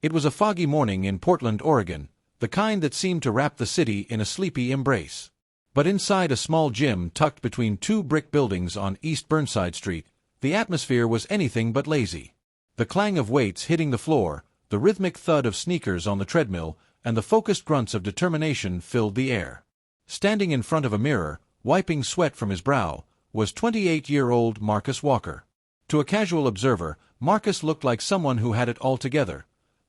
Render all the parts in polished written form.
It was a foggy morning in Portland, Oregon, the kind that seemed to wrap the city in a sleepy embrace. But inside a small gym tucked between two brick buildings on East Burnside Street, the atmosphere was anything but lazy. The clang of weights hitting the floor, the rhythmic thud of sneakers on the treadmill, and the focused grunts of determination filled the air. Standing in front of a mirror, wiping sweat from his brow, was 28-year-old Marcus Walker. To a casual observer, Marcus looked like someone who had it all together.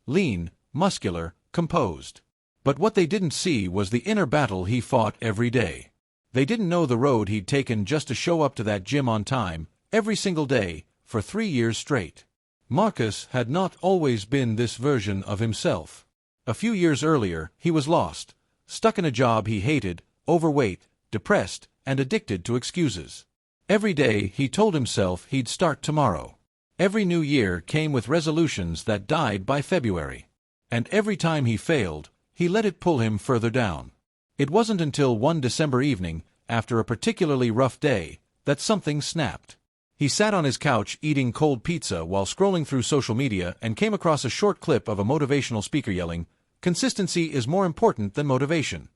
Lean, muscular, composed. But what they didn't see was the inner battle he fought every day. They didn't know the road he'd taken just to show up to that gym on time, every single day, for 3 years straight. Marcus had not always been this version of himself. A few years earlier, he was lost, stuck in a job he hated, overweight, depressed, and addicted to excuses. Every day he told himself he'd start tomorrow. Every new year came with resolutions that died by February. And every time he failed, he let it pull him further down. It wasn't until one December evening, after a particularly rough day, that something snapped. He sat on his couch eating cold pizza while scrolling through social media and came across a short clip of a motivational speaker yelling, "Consistency is more important than motivation."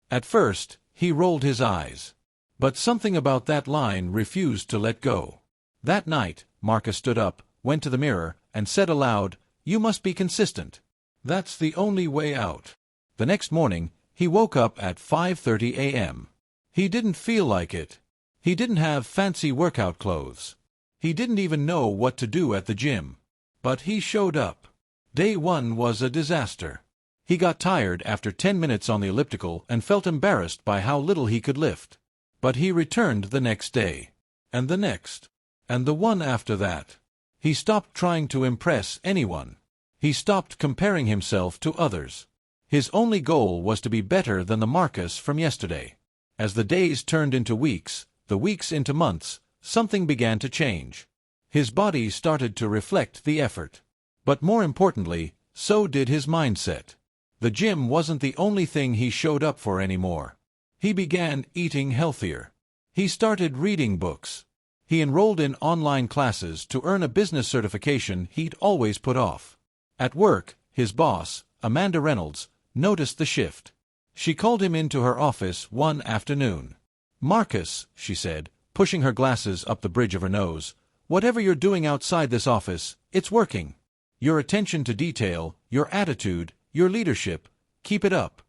At first, he rolled his eyes. But something about that line refused to let go. That night, Marcus stood up, went to the mirror, and said aloud, "You must be consistent. That's the only way out." The next morning, he woke up at 5:30 a.m. He didn't feel like it. He didn't have fancy workout clothes. He didn't even know what to do at the gym. But he showed up. Day one was a disaster. He got tired after 10 minutes on the elliptical and felt embarrassed by how little he could lift. But he returned the next day. And the next. And the one after that. He stopped trying to impress anyone. He stopped comparing himself to others. His only goal was to be better than the Marcus from yesterday. As the days turned into weeks, the weeks into months, something began to change. His body started to reflect the effort. But more importantly, so did his mindset. The gym wasn't the only thing he showed up for anymore. He began eating healthier. He started reading books. He enrolled in online classes to earn a business certification he'd always put off. At work, his boss, Amanda Reynolds, noticed the shift. She called him into her office one afternoon. "Marcus," she said, pushing her glasses up the bridge of her nose, "whatever you're doing outside this office, it's working. Your attention to detail, your attitude, your leadership, keep it up."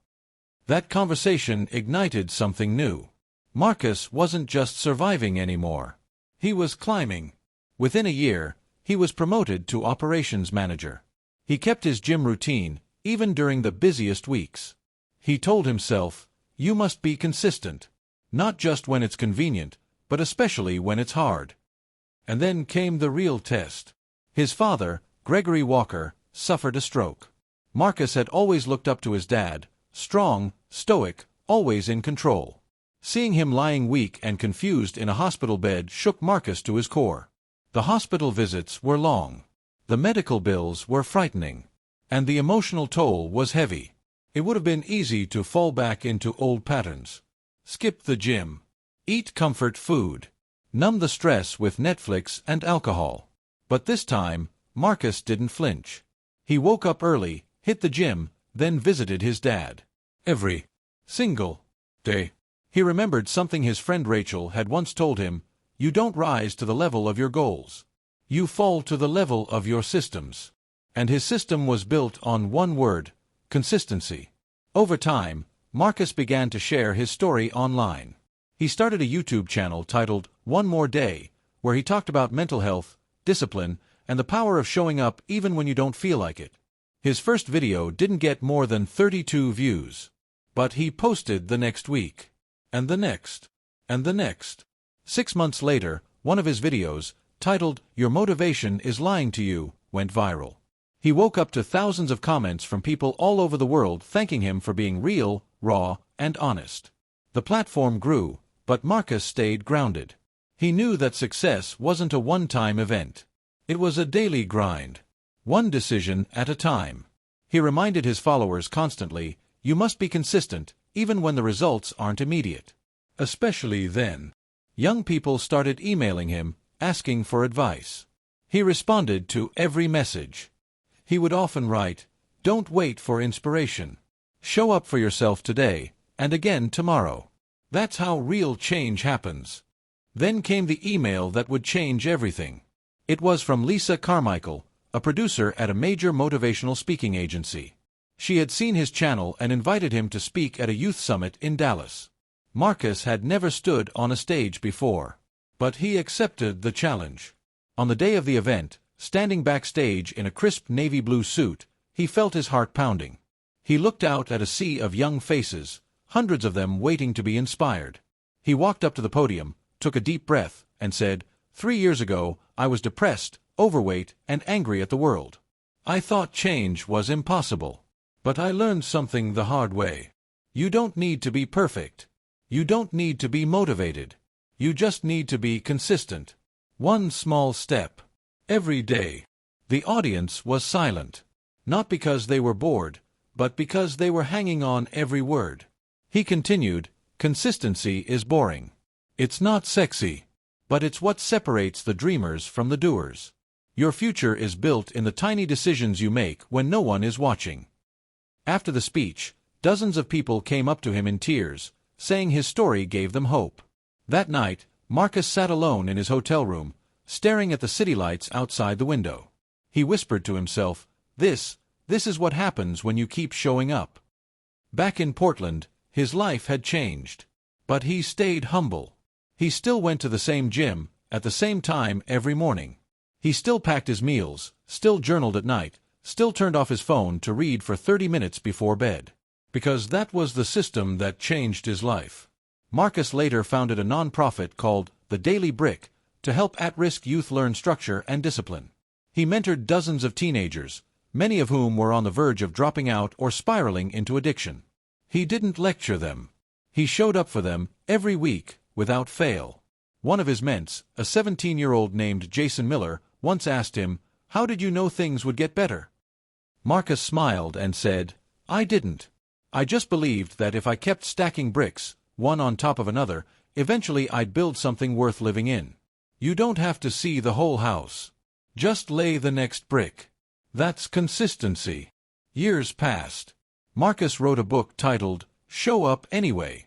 That conversation ignited something new. Marcus wasn't just surviving anymore. He was climbing. Within a year, he was promoted to operations manager. He kept his gym routine, even during the busiest weeks. He told himself, "You must be consistent. Not just when it's convenient, but especially when it's hard." And then came the real test. His father, Gregory Walker, suffered a stroke. Marcus had always looked up to his dad, strong, stoic, always in control. Seeing him lying weak and confused in a hospital bed shook Marcus to his core. The hospital visits were long. The medical bills were frightening. And the emotional toll was heavy. It would have been easy to fall back into old patterns. Skip the gym. Eat comfort food. Numb the stress with Netflix and alcohol. But this time, Marcus didn't flinch. He woke up early, hit the gym, then visited his dad. Every single day. He remembered something his friend Rachel had once told him, "You don't rise to the level of your goals. You fall to the level of your systems." And his system was built on one word: consistency. Over time, Marcus began to share his story online. He started a YouTube channel titled One More Day, where he talked about mental health, discipline, and the power of showing up even when you don't feel like it. His first video didn't get more than 32 views. But he posted the next week. And the next. And the next. 6 months later, one of his videos, titled "Your Motivation is Lying to You," went viral. He woke up to thousands of comments from people all over the world thanking him for being real, raw, and honest. The platform grew, but Marcus stayed grounded. He knew that success wasn't a one-time event. It was a daily grind. One decision at a time. He reminded his followers constantly, "You must be consistent, even when the results aren't immediate." Especially then. Young people started emailing him, asking for advice. He responded to every message. He would often write, "Don't wait for inspiration. Show up for yourself today, and again tomorrow." That's how real change happens. Then came the email that would change everything. It was from Lisa Carmichael, a producer at a major motivational speaking agency. She had seen his channel and invited him to speak at a youth summit in Dallas. Marcus had never stood on a stage before, but he accepted the challenge. On the day of the event, standing backstage in a crisp navy blue suit, he felt his heart pounding. He looked out at a sea of young faces, hundreds of them waiting to be inspired. He walked up to the podium, took a deep breath, and said, "3 years ago, I was depressed, overweight, and angry at the world. I thought change was impossible. But I learned something the hard way. You don't need to be perfect. You don't need to be motivated. You just need to be consistent. One small step. Every day." The audience was silent. Not because they were bored, but because they were hanging on every word. He continued, "Consistency is boring. It's not sexy. But it's what separates the dreamers from the doers. Your future is built in the tiny decisions you make when no one is watching." After the speech, dozens of people came up to him in tears, saying his story gave them hope. That night, Marcus sat alone in his hotel room, staring at the city lights outside the window. He whispered to himself, This is what happens when you keep showing up." Back in Portland, his life had changed. But he stayed humble. He still went to the same gym, at the same time every morning. He still packed his meals, still journaled at night, still turned off his phone to read for 30 minutes before bed. Because that was the system that changed his life. Marcus later founded a non-profit called The Daily Brick to help at-risk youth learn structure and discipline. He mentored dozens of teenagers, many of whom were on the verge of dropping out or spiraling into addiction. He didn't lecture them. He showed up for them every week, without fail. One of his ments, a 17-year-old named Jason Miller, once asked him, "How did you know things would get better?" Marcus smiled and said, "I didn't. I just believed that if I kept stacking bricks, one on top of another, eventually I'd build something worth living in. You don't have to see the whole house. Just lay the next brick." That's consistency. Years passed. Marcus wrote a book titled, Show Up Anyway.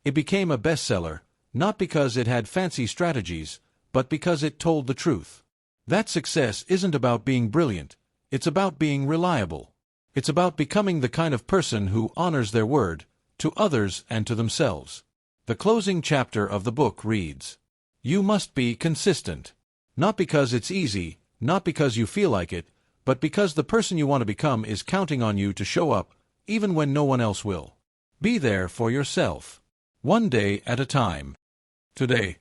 It became a bestseller, not because it had fancy strategies, but because it told the truth. That success isn't about being brilliant, it's about being reliable. It's about becoming the kind of person who honors their word, to others and to themselves. The closing chapter of the book reads, "You must be consistent. Not because it's easy, not because you feel like it, but because the person you want to become is counting on you to show up, even when no one else will. Be there for yourself. One day at a time." Today,